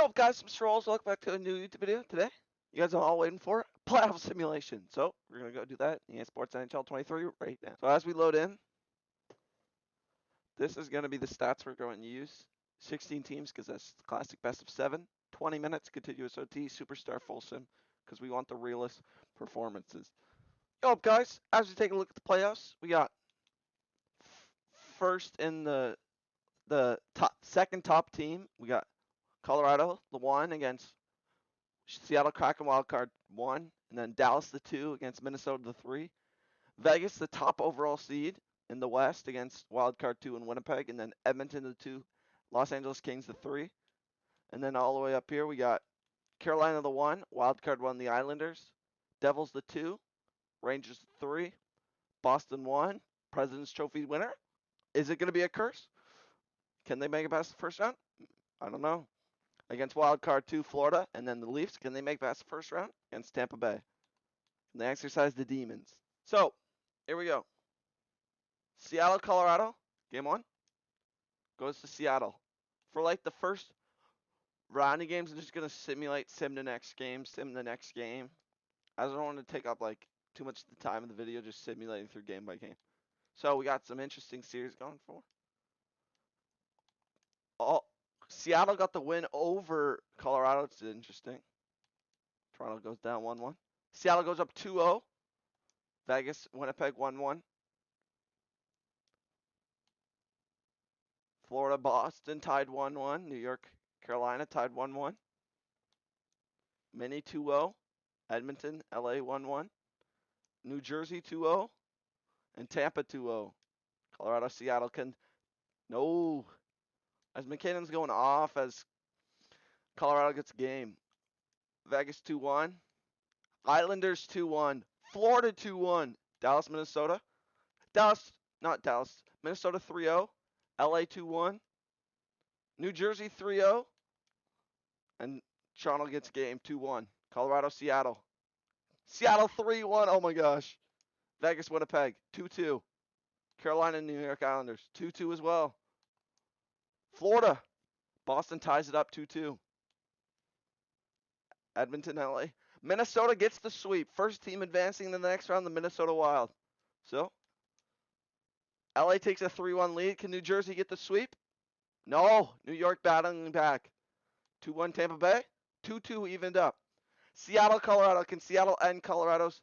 Yo, guys, Mr. Rolls, welcome back to a new YouTube video today. You guys are all waiting for playoff simulation. So, we're going to go do that in EA Sports NHL 23 right now. So, as we load in, this is going to be the stats we're going to use. 16 teams, because that's the classic best of 7. 20 minutes, continuous OT, superstar full sim, because we want the realest performances. Yo, guys, as we take a look at the playoffs, we got first in the second top team, we got Colorado, the 1 against Seattle Kraken wildcard 1, and then Dallas the 2 against Minnesota the 3. Vegas the top overall seed in the West against wildcard 2 in Winnipeg, and then Edmonton the 2, Los Angeles Kings the 3. And then all the way up here we got Carolina the 1, wildcard 1 the Islanders, Devils the 2, Rangers the 3, Boston 1, President's Trophy winner. Is it going to be a curse? Can they make it past the first round? I don't know. Against wildcard 2 Florida, and then the Leafs, can they make past the first round? Against Tampa Bay. Can they exercise the demons? So, here we go. Seattle, Colorado, game 1, goes to Seattle. For like the first round of games, I'm just going to sim the next game, I don't want to take up like too much of the time of the video just simulating through game by game. So, we got some interesting series going for. Seattle got the win over Colorado. It's interesting. Toronto goes down 1-1. Seattle goes up 2-0. Vegas, Winnipeg 1-1. Florida, Boston tied 1-1. New York, Carolina tied 1-1. Mini 2-0. Edmonton, LA 1-1. New Jersey 2-0. And Tampa 2-0. Colorado, Seattle can... No. As McKinnon's going off as Colorado gets a game. Vegas 2-1. Islanders 2-1. Florida 2-1. Dallas, Minnesota. Minnesota 3-0. LA 2-1. New Jersey 3-0. And Toronto gets game 2-1. Colorado, Seattle. Seattle 3-1. Oh my gosh. Vegas, Winnipeg 2-2. Carolina, New York Islanders 2-2 as well. Florida, Boston ties it up 2-2. Edmonton, LA. Minnesota gets the sweep. First team advancing to the next round, the Minnesota Wild. So, LA takes a 3-1 lead. Can New Jersey get the sweep? No. New York battling back. 2-1 Tampa Bay. 2-2 evened up. Seattle, Colorado. Can Seattle end Colorado's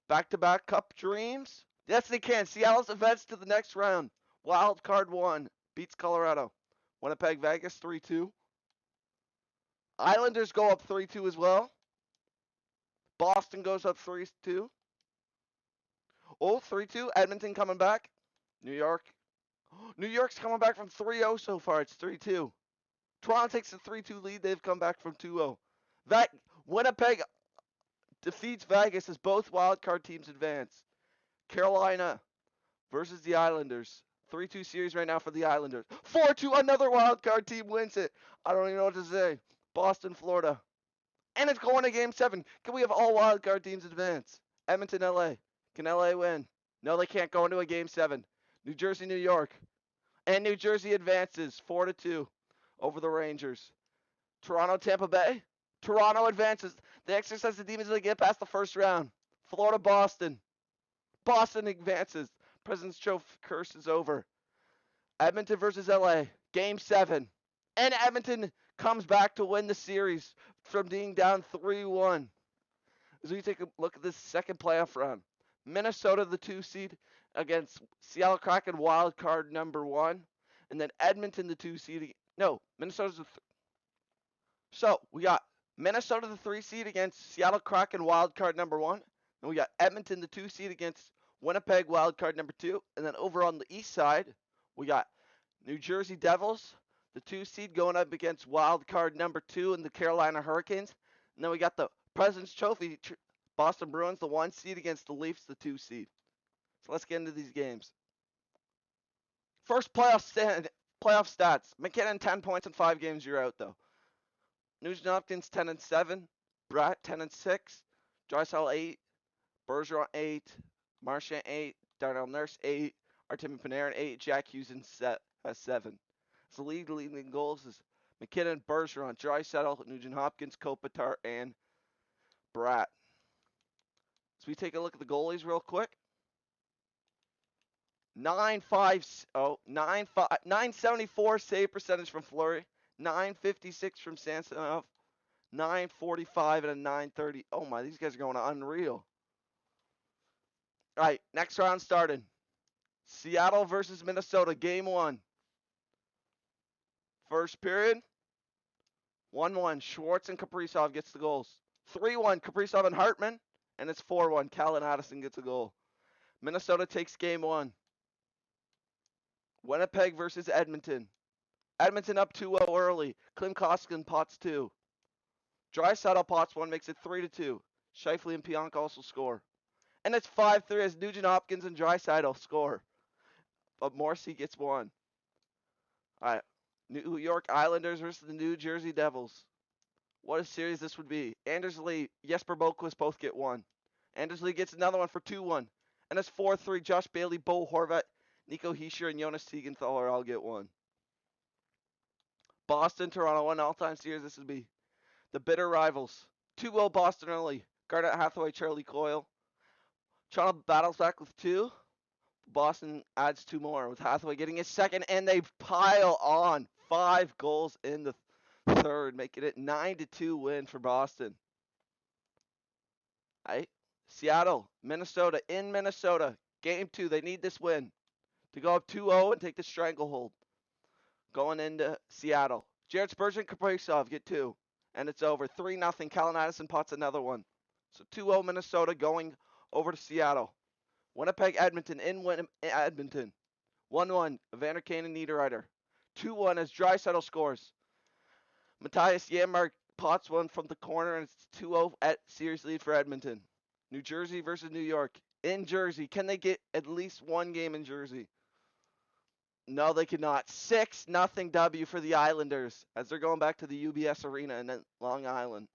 back-to-back cup dreams? Yes, they can. Seattle's advance to the next round. Wild card 1 beats Colorado. Winnipeg, Vegas 3-2. Islanders go up 3-2 as well. Boston goes up 3-2. Oh, 3-2. Edmonton coming back. New York. New York's coming back from 3-0 so far. It's 3-2. Toronto takes a 3-2 lead. They've come back from 2-0. Winnipeg defeats Vegas as both wildcard teams advance. Carolina versus the Islanders. 3-2 series right now for the Islanders. 4-2, another wildcard team wins it. I don't even know what to say. Boston, Florida. And it's going to game 7. Can we have all wildcard teams advance? Edmonton, LA. Can LA win? No, they can't go into a game 7. New Jersey, New York. And New Jersey advances 4-2 over the Rangers. Toronto, Tampa Bay. Toronto advances. They exercise the demons to get past the first round. Florida, Boston. Boston advances. President's Trophy curse is over. Edmonton versus LA. Game 7. And Edmonton comes back to win the series from being down 3-1. As we take a look at this second playoff round. Minnesota, the 2 seed, against Seattle Kraken wild card number 1. And then Edmonton, the 2 seed. No, Minnesota's the So, we got Minnesota, the 3 seed, against Seattle Kraken wild card number 1. And we got Edmonton, the 2 seed, against Winnipeg wild card number 2. And then over on the east side, we got New Jersey Devils, the 2 seed, going up against wild card number 2 in the Carolina Hurricanes. And then we got the President's Trophy, Boston Bruins, the 1 seed, against the Leafs, the 2 seed. So let's get into these games. First playoff stats. McKinnon 10 points in 5 games. You're out though. Nugent-Hopkins 10-7. Bratt 10-6. Drysdale 8. Bergeron 8. Marchand 8. Darnell Nurse 8. Artemi Panarin 8. Jack Hughes has 7. So the league leading goals is McKinnon, Bergeron, Draisaitl, Nugent Hopkins, Kopitar, and Bratt. So we take a look at the goalies real quick. 974 save percentage from Fleury, 956 from Samsonov, 945 and a 930. Oh my, these guys are going unreal. All right, next round started. Seattle versus Minnesota, game 1. First period, 1-1. Schwartz and Kaprizov gets the goals. 3-1, Kaprizov and Hartman, and it's 4-1. Callan Addison gets a goal. Minnesota takes game 1. Winnipeg versus Edmonton. Edmonton up 2-0 early. Klim Koskin pots 2. Draisaitl pots 1, makes it 3-2. Scheifele and Pionk also score. And it's 5-3 as Nugent Hopkins and Draisaitl score. But Morrissey gets 1. All right. New York Islanders versus the New Jersey Devils. What a series this would be. Anders Lee, Jesper Boquist both get 1. Anders Lee gets another one for 2-1. And it's 4-3. Josh Bailey, Bo Horvat, Nico Hischier, and Jonas Siegenthaler all get 1. Boston, Toronto, one all-time series this would be. The bitter rivals. 2-0 Boston early. Garnet Hathaway, Charlie Coyle. Toronto battles back with 2. Boston adds 2 more with Hathaway getting his second, and they pile on 5 goals in the third, making it 9-2 win for Boston. All right. Seattle, Minnesota, in Minnesota. Game 2, they need this win to go up 2-0 and take the stranglehold. Going into Seattle. Jared Spurgeon, Kaprizov get 2. And it's over. 3-0. Callan Addison pots another one. So 2-0 Minnesota going over to Seattle. Winnipeg, Edmonton, in Edmonton. 1-1, Evander Kane and Niederreiter. 2-1 as Draisaitl scores. Matthias Janmark pots 1 from the corner, and it's 2-0 at series lead for Edmonton. New Jersey versus New York. In Jersey. Can they get at least one game in Jersey? No, they cannot. 6-0 W for the Islanders as they're going back to the UBS Arena in Long Island.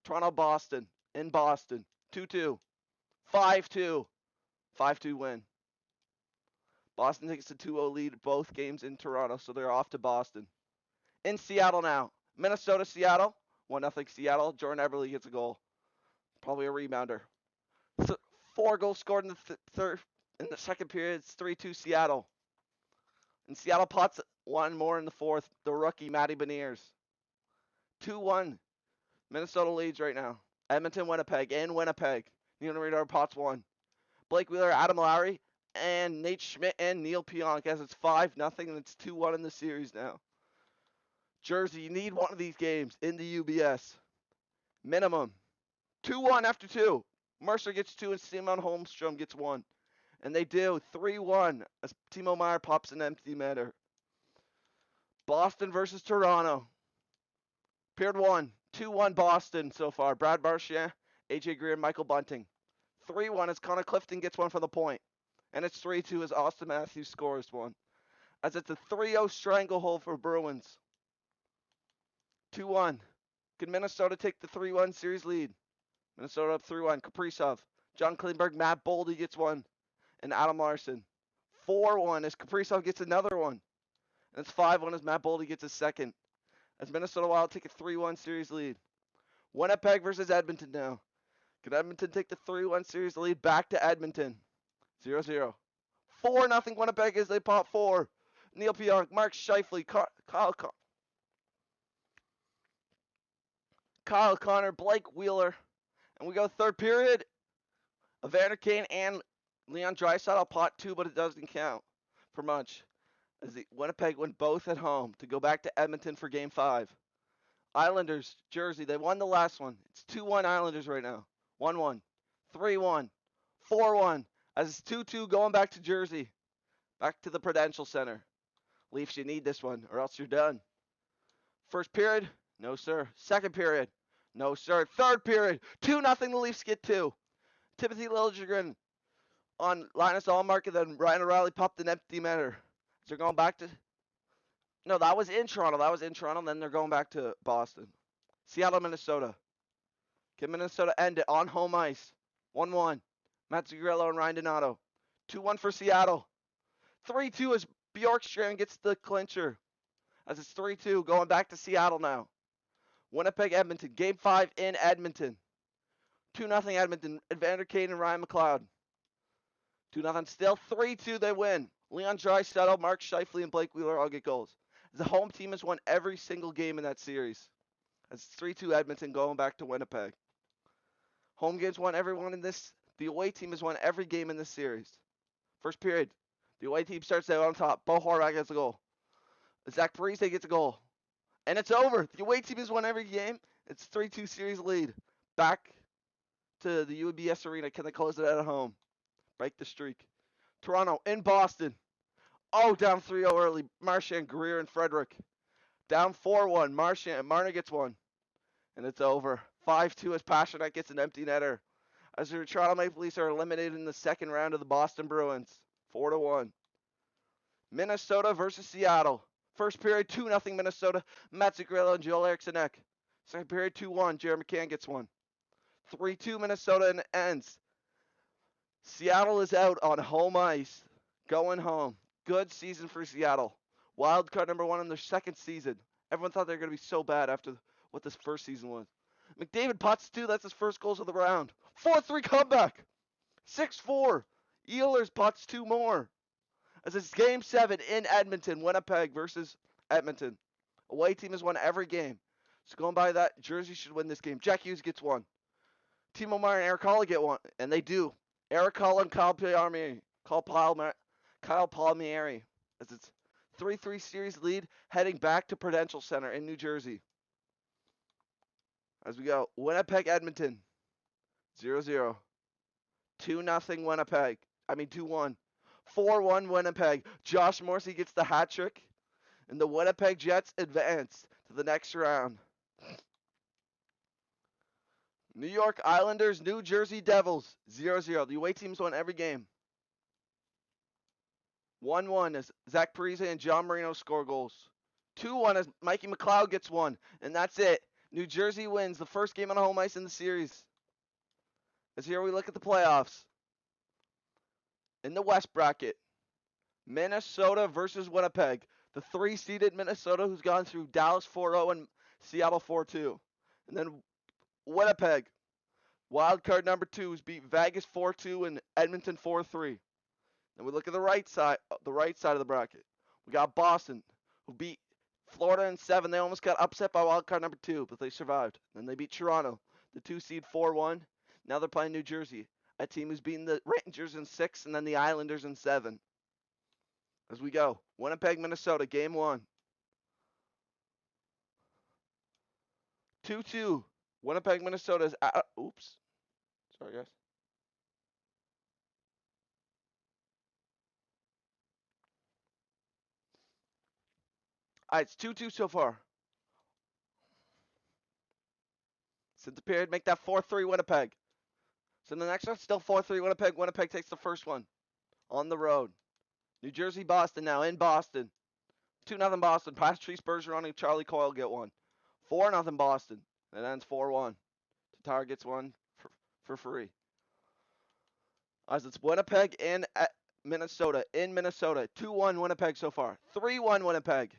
Toronto, Boston. In Boston. 2-2. 5-2. 5-2 win. Boston takes a 2-0 lead both games in Toronto, so they're off to Boston. In Seattle now. Minnesota, Seattle. 1-0 Seattle. Jordan Eberle gets a goal. Probably a rebounder. 4 goals scored in the second period. It's 3-2 Seattle. And Seattle pots 1 more in the fourth. The rookie, Matty Beniers. 2-1. Minnesota leads right now. Edmonton, Winnipeg. In Winnipeg. Niederreiter pots 1. Blake Wheeler, Adam Lowry, and Nate Schmidt and Neil Pionk as it's 5-0 and it's 2-1 in the series now. Jersey, you need one of these games in the UBS. Minimum. 2-1 after 2. Mercer gets 2 and Simon Holmstrom gets 1. And they do. 3-1 as Timo Meier pops an empty netter. Boston versus Toronto. Period 1. 2-1 Boston so far. Brad Marchand, AJ Greer, and Michael Bunting. 3-1 as Connor Clifton gets 1 for the point. And it's 3-2 as Austin Matthews scores 1. As it's a 3-0 stranglehold for Bruins. 2-1. Can Minnesota take the 3-1 series lead? Minnesota up 3-1. Kaprizov. John Klingberg, Matt Boldy gets 1. And Adam Larson. 4-1 as Kaprizov gets another one. And it's 5-1 as Matt Boldy gets a second. As Minnesota Wild take a 3-1 series lead. Winnipeg versus Edmonton now. Can Edmonton take the 3-1 series lead back to Edmonton? 0-0. 4-0 Winnipeg as they pop 4. Neil Pionk, Mark Scheifele, Kyle Connor, Blake Wheeler. And we go third period. Evander Kane and Leon Draisaitl pot 2, but it doesn't count for much. As the Winnipeg win both at home to go back to Edmonton for Game 5. Islanders, Jersey, they won the last one. It's 2-1 Islanders right now. 1-1, 3-1, 4-1. As it's 2-2 going back to Jersey. Back to the Prudential Center. Leafs, you need this one or else you're done. First period, no sir. Second period, no sir. Third period, 2-0 the Leafs get 2. Timothy Liljegren on Linus Allmark, and then Ryan O'Reilly popped an empty netter. So they're going back to... No, that was in Toronto. And then they're going back to Boston. Seattle, Minnesota. Can Minnesota end it on home ice? 1-1. Matt Zuccarello and Ryan Donato. 2-1 for Seattle. 3-2 as Bjorkstrand gets the clincher. as it's 3-2, going back to Seattle now. Winnipeg, Edmonton, Game 5 in Edmonton. 2-0 Edmonton, Evander Kane and Ryan McLeod. 2-0 still, 3-2 they win. Leon Draisaitl, Mark Scheifele, and Blake Wheeler all get goals. The home team has won every single game in that series. It's 3-2 Edmonton going back to Winnipeg. Home games won every one in this. The away team has won every game in this series. First period, the away team starts out on top. Bo Horvath gets a goal. Zach Parise gets a goal. And it's over. The away team has won every game. It's 3-2 series lead. Back to the UBS Arena. Can they close it at home? Break the streak. Toronto in Boston. Oh, down 3-0 early. Marchand, Greer, and Frederick. Down 4-1. Marner gets one. And it's over. 5-2 as Pastrnak gets an empty netter. As the Toronto Maple Leafs are eliminated in the second round of the Boston Bruins. 4-1. Minnesota versus Seattle. First period, 2-0 Minnesota. Matt Zuccarello and Joel Eriksson Ek. Second period, 2-1. Jared McCann gets one. 3-2 Minnesota and it ends. Seattle is out on home ice. Going home. Good season for Seattle. Wild card number 1 in their second season. Everyone thought they were going to be so bad after what this first season was. McDavid pots 2. That's his first goals of the round. 4-3 comeback. 6-4. Ehlers pots 2 more. As it's Game 7 in Edmonton. Winnipeg versus Edmonton. Away team has won every game. So going by that, Jersey should win this game. Jack Hughes gets one. Timo Meier and Eric Holla get one. And they do. Eric Holla and Kyle Palmieri. As it's 3-3 series lead heading back to Prudential Center in New Jersey. As we go, Winnipeg, Edmonton, 0-0. 2-0 Winnipeg. 2-1. 4-1 Winnipeg. Josh Morrissey gets the hat trick. And the Winnipeg Jets advance to the next round. New York Islanders, New Jersey Devils, 0-0. The away teams won every game. 1-1 as Zach Parise and John Marino score goals. 2-1 as Mikey McLeod gets one. And that's it. New Jersey wins the first game on home ice in the series. As here we look at the playoffs. In the West bracket, Minnesota versus Winnipeg. The 3-seeded Minnesota who's gone through Dallas 4-0 and Seattle 4-2. And then Winnipeg, wild card number 2, who's beat Vegas 4-2 and Edmonton 4-3. Then we look at the right side of the bracket. We got Boston, who beat Florida in 7. They almost got upset by wild card number 2, but they survived. Then they beat Toronto, the 2-seed 4-1. Now they're playing New Jersey, a team who's beaten the Rangers in 6 and then the Islanders in 7. As we go, Winnipeg, Minnesota, game 1. 2-2. Winnipeg, Minnesota is out. Oops. Sorry, guys. All right, it's 2-2 so far. Since the period, make that 4-3 Winnipeg. So the next one, still 4-3 Winnipeg. Winnipeg takes the first one on the road. New Jersey, Boston now in Boston. 2-0 Boston. Patrice Bergeron and Charlie Coyle get one. 4-0 Boston. It ends 4-1. Tatar gets one for free. As it's Winnipeg and Minnesota. In Minnesota. 2-1 Winnipeg so far. 3-1 Winnipeg.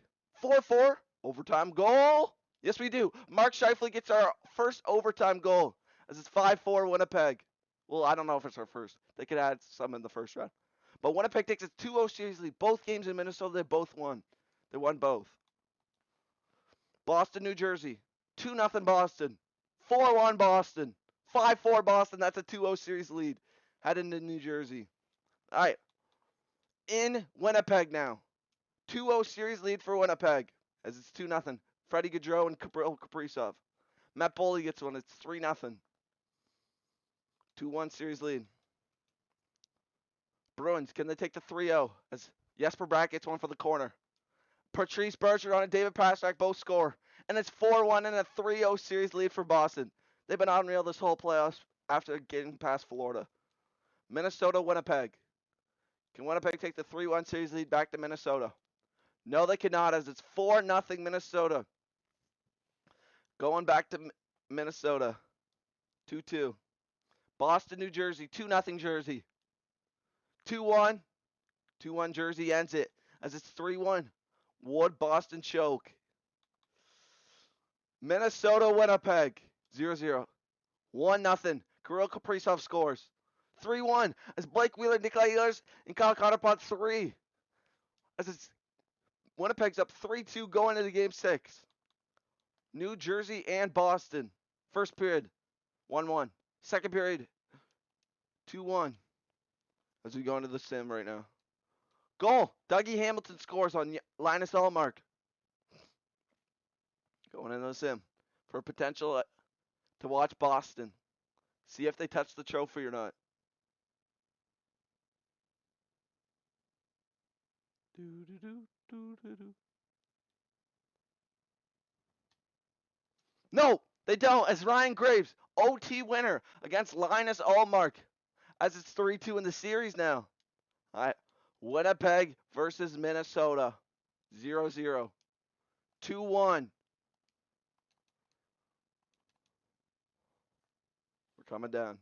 4-4. Overtime goal. Yes, we do. Mark Scheifele gets our first overtime goal. As it's 5-4 Winnipeg. Well, I don't know if it's our first. They could add some in the first round. But Winnipeg takes a 2-0 series lead. Both games in Minnesota, they both won. They won both. Boston, New Jersey. 2-0 Boston. 4-1 Boston. 5-4 Boston. That's a 2-0 series lead. Heading to New Jersey. All right. In Winnipeg now. 2-0 series lead for Winnipeg. As it's 2-0. Freddie Gaudreau and Kaprizov. Matt Boley gets one. It's 3-0. 2-1 series lead. Bruins, can they take the 3-0? As Jesper Bratt gets one for the corner. Patrice Bergeron and David Pastrnak both score. And it's 4-1 and a 3-0 series lead for Boston. They've been unreal this whole playoffs after getting past Florida. Minnesota, Winnipeg. Can Winnipeg take the 3-1 series lead back to Minnesota? No, they cannot, as it's 4-0 Minnesota. Going back to Minnesota. 2-2. Boston, New Jersey. 2-0 Jersey. 2-1. 2-1 Jersey ends it as it's 3-1. Would Boston choke? Minnesota, Winnipeg. 0-0. 1-0. Kirill Kaprizov scores. 3-1 as Blake Wheeler, Nikolai Ehlers, and Kyle Connor pot 3. As it's Winnipeg's up 3-2 going into game 6. New Jersey and Boston. First period, 1-1. Second period, 2-1. As we go into the sim right now. Goal. Dougie Hamilton scores on Linus Ullmark. Going into the sim for potential to watch Boston. See if they touch the trophy or not. No, they don't. As Ryan Graves, OT winner against Linus Ullmark. As it's 3-2 in the series now. All right. Winnipeg versus Minnesota. 0-0. 2-1. We're coming down.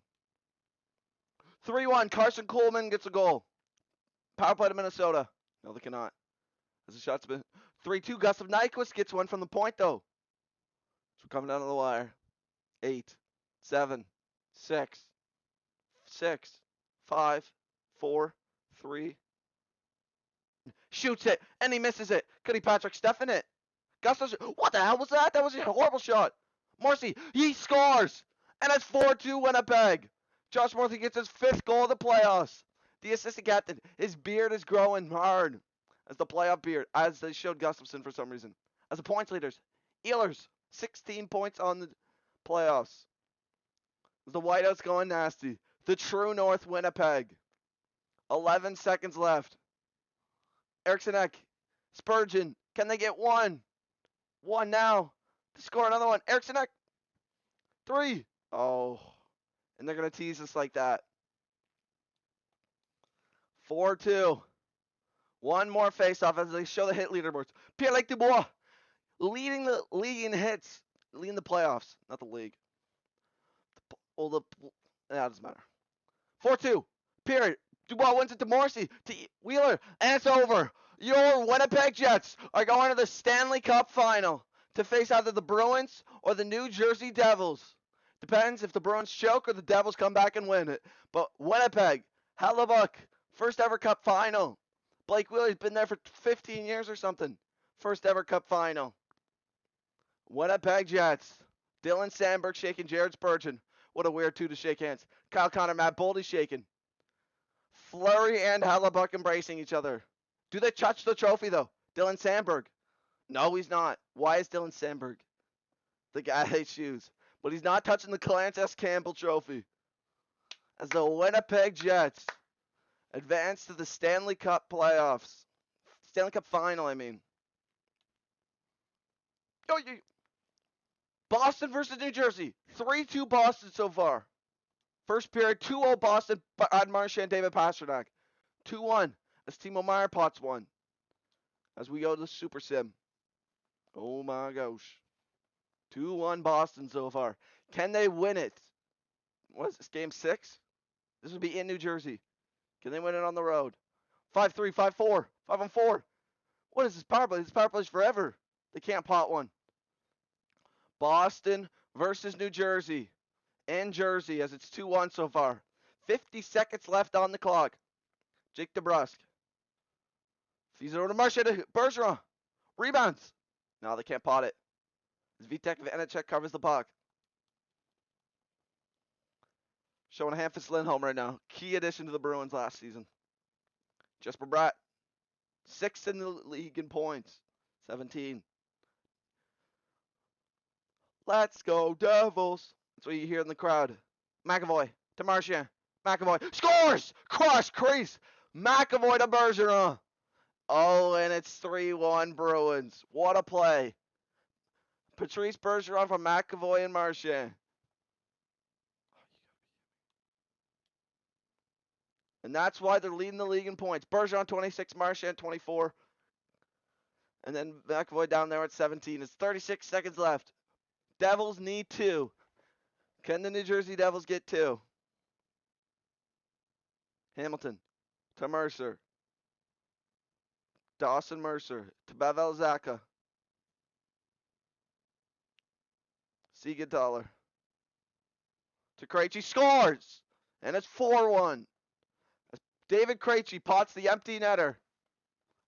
3-1. Carson Coleman gets a goal. Power play to Minnesota. No, they cannot. As the shot's been 3-2. Gustav Nyquist gets one from the point, though. So we're coming down to the wire. 8, 7, 6, 5, 4, 3. Shoots it, and he misses it. Goody Patrick Stefan it. Gustav, what the hell was that? That was a horrible shot. Morrissey, he scores. And it's 4-2 Winnipeg. Josh Morrissey gets his 5th goal of the playoffs. The assistant captain, his beard is growing hard. As the playoff beard, as they showed Gustafsson for some reason. As the points leaders, Ehlers, 16 points on the playoffs. The Whiteouts going nasty. The True North, Winnipeg. 11 seconds left. Eriksson Ek, Spurgeon, can they get one? One now. To score another one. Eriksson Ek, 3. Oh, and they're going to tease us like that. 4-2. One more face-off as they show the hit leaderboards. Pierre-Luc Dubois leading the league in hits. Leading the playoffs, not the league. That doesn't matter. 4-2. Period. Dubois wins it to Morrissey, to Wheeler, and it's over. Your Winnipeg Jets are going to the Stanley Cup Final to face either the Bruins or the New Jersey Devils. Depends if the Bruins choke or the Devils come back and win it. But Winnipeg, Hellebuck, first ever Cup Final. Blake Wheeler's been there for 15 years or something. First ever Cup Final. Winnipeg Jets. Dylan Sandberg shaking Jared Spurgeon. What a weird two to shake hands. Kyle Connor, Matt Boldy shaking. Fleury and Hellebuck embracing each other. Do they touch the trophy, though? Dylan Sandberg. No, he's not. Why is Dylan Sandberg? The guy hates shoes. But he's not touching the Clarence S. Campbell trophy. As the Winnipeg Jets advance to the Stanley Cup playoffs. Stanley Cup final, I mean. Boston versus New Jersey. 3-2 Boston so far. First period, 2-0 Boston, Brad Marchand, David Pastrnak. 2-1 as Timo Meier pots one. As we go to the Super Sim. Oh my gosh. 2-1 Boston so far. Can they win it? What is this, game 6? This would be in New Jersey. Can they win it on the road? 5-3, 5-4, 5-on-4. What is this power play? This power play is forever. They can't pot one. Boston versus New Jersey. In Jersey as it's 2-1 so far. 50 seconds left on the clock. Jake DeBrusk. Feeds it over to Marchand. Bergeron. Rebounds. No, they can't pot it. As Vitek Vanacek covers the puck. Showing Hampus Lindholm right now. Key addition to the Bruins last season. Jesper Bratt. 6th in the league in points. 17. Let's go, Devils. That's what you hear in the crowd. McAvoy to Marchand. McAvoy scores! Cross crease. McAvoy to Bergeron. Oh, and it's 3-1 Bruins. What a play. Patrice Bergeron from McAvoy and Marchand. And that's why they're leading the league in points. Bergeron 26, Marchand 24. And then McAvoy down there at 17. It's 36 seconds left. Devils need 2. Can the New Jersey Devils get 2? Hamilton to Mercer. Dawson Mercer to Pavel Zacha. Siegenthaler to Krejci, scores! And it's 4-1. David Krejci pots the empty netter.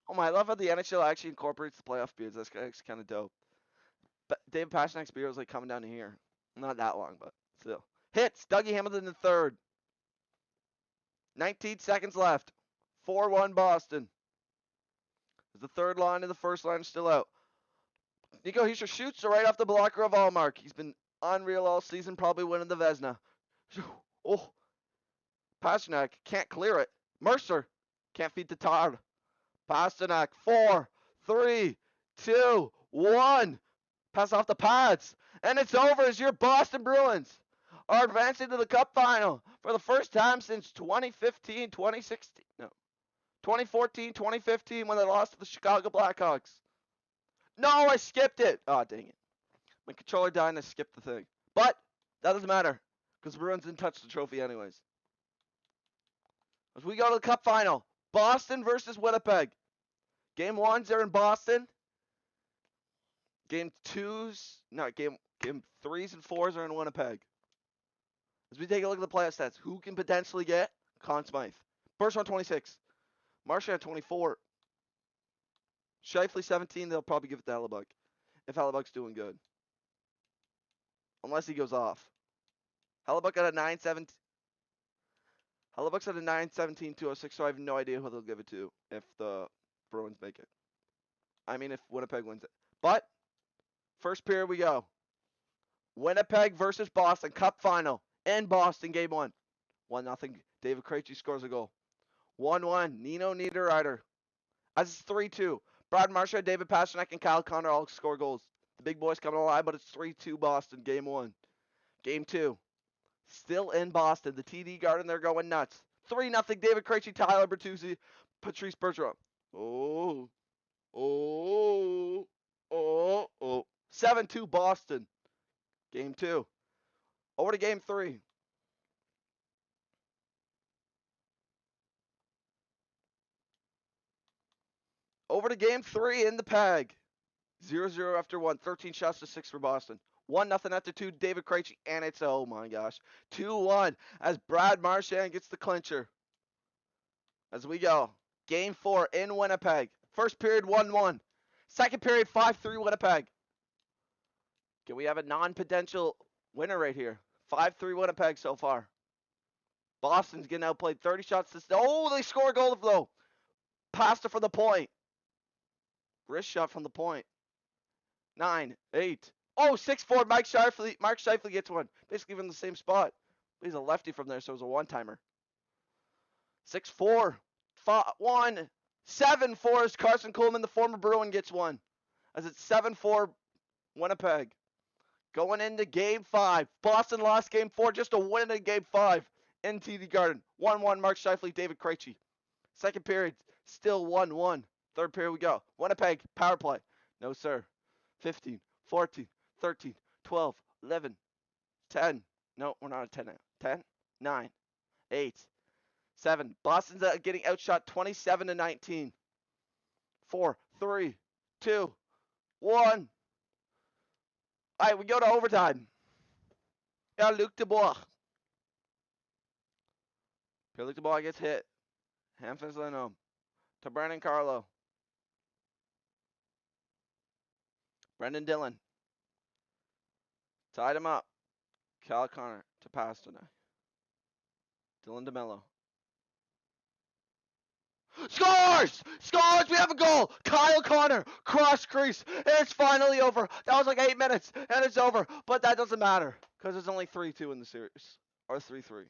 Oh my, I love how the NHL actually incorporates the playoff beards. That's kind of dope. But David Pastrnak's beard was like coming down to here. Not that long, but still. Hits, Dougie Hamilton in third. 19 seconds left. 4-1 Boston. The third line and the first line still out. Nico Hischier shoots right off the blocker of Allmark. He's been unreal all season, probably winning the Vezina. Oh, Pastrnak can't clear it. Mercer can't feed the Tard. Pastrnak, 4, 3, 2, 1. Pass off the pads. And it's over as your Boston Bruins are advancing to the Cup final for the first time since 2015, 2016. No. 2014, 2015 when they lost to the Chicago Blackhawks. No, I skipped it. Oh, dang it. My controller died and I skipped the thing. But that doesn't matter because the Bruins didn't touch the trophy anyways. As we go to the Cup final, Boston versus Winnipeg. Game 1s are in Boston. Game 3s and 4s are in Winnipeg. As we take a look at the playoff stats, who can potentially get Conn Smythe? Bergeron 26. Marchand 24. Scheifele 17. They'll probably give it to Hellebuck if Hellebuck's doing good. Unless he goes off. Hellebuck at a 9-17. Hellebuck's at a 9-17, 206, so I have no idea who they'll give it to if the Bruins make it. I mean, if Winnipeg wins it. But, first period we go. Winnipeg versus Boston, Cup final. In Boston, game 1. 1-0. David Krejci scores a goal. 1-1. Nino Niederreiter. As it's 3-2. Brad Marchand, David Pastrnak, and Kyle Connor all score goals. The big boys coming alive, but it's 3-2 Boston, game 1. Game 2. Still in Boston. The TD Garden, they're going nuts. 3-0. David Krejci, Tyler Bertuzzi, Patrice Bergeron. Oh. 7-2 Boston. Game 2. Over to game 3. Over to game 3 in the PAG. 0-0 after 1. 13 shots to 6 for Boston. 1-0 after 2. David Krejci. And it's, oh my gosh, 2-1 as Brad Marchand gets the clincher. As we go. Game 4 in Winnipeg. First period 1-1. Second period 5-3 Winnipeg. Can we have a non-potential winner right here? 5-3 Winnipeg so far. Boston's getting outplayed. 30 shots to... Oh, they score a goal though. Pasta from the point. Wrist shot from the point. 9, 8. Oh, 6-4. Mark Scheifele gets one. Basically from the same spot. He's a lefty from there, so it was a one-timer. 6-4. 1. 7-4 is Carson Coleman, the former Bruin, gets one. As it's 7-4 Winnipeg. Going into game 5. Boston lost game 4 just to win in game 5 in TD Garden. 1-1 Mark Scheifele, David Krejci. Second period, still 1-1. Third period we go. Winnipeg, power play. No, sir. 15, 14, 13, 12, 11, 10. No, we're not at 10 now. 10, 9, 8, 7. Boston's getting outshot 27-19. 4, 3, 2, 1. All right, we go to overtime. Luc Dubois. Luc Dubois gets hit. Hampus Lindholm to Brandon Carlo. Brendan Dillon. Tied him up. Kyle Connor to Pastrnak. Dylan DeMello. Scores! Scores! We have a goal! Kyle Connor, cross crease, and it's finally over. That was like 8 minutes, and it's over. But that doesn't matter, because it's only 3-2 in the series. Or 3-3.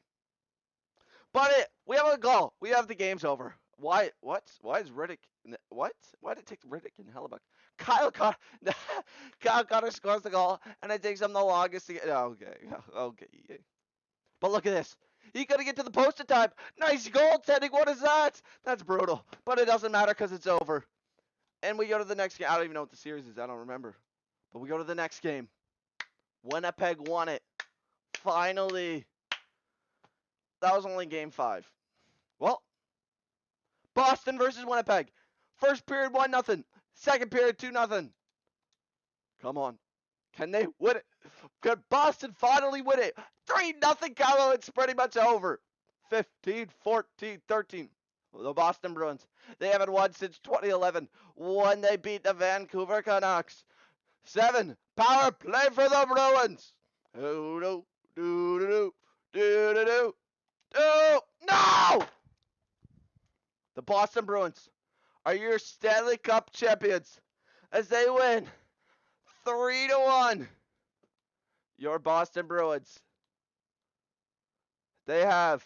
But we have a goal. We have the game's over. Why? What? Why is Riddick? What? Why did it take Riddick and Hellebuck? Kyle Connor scores the goal, and it takes him the longest to get. Okay. But look at this. He gotta get to the post in time. Nice goaltending. What is that? That's brutal. But it doesn't matter because it's over. And we go to the next game. I don't even know what the series is. I don't remember. But we go to the next game. Winnipeg won it. Finally. That was only game 5. Well, Boston versus Winnipeg. First period 1-0. Second period 2-0. Come on. Can they win it? Could Boston finally win it? 3-0, Carlo. It's pretty much over. 15, 14, 13. The Boston Bruins. They haven't won since 2011 when they beat the Vancouver Canucks. 7. Power play for the Bruins. Do do do do do do do. No! The Boston Bruins are your Stanley Cup champions as they win 3-1. Your Boston Bruins. They have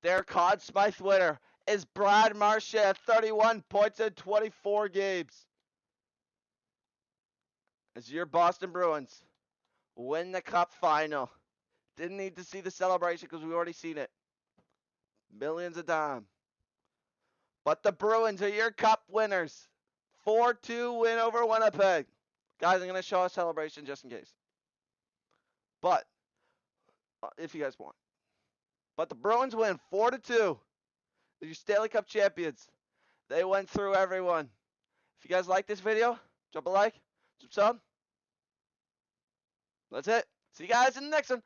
their Conn Smythe winner is Brad Marchand, 31 points in 24 games. As your Boston Bruins win the Cup final. Didn't need to see the celebration because we've already seen it. Millions of times. But the Bruins are your Cup winners. 4-2 win over Winnipeg. Guys, I'm going to show a celebration just in case. But, if you guys want. But the Bruins win 4-2. They're your Stanley Cup champions. They went through everyone. If you guys like this video, drop a like, sub. That's it. See you guys in the next one.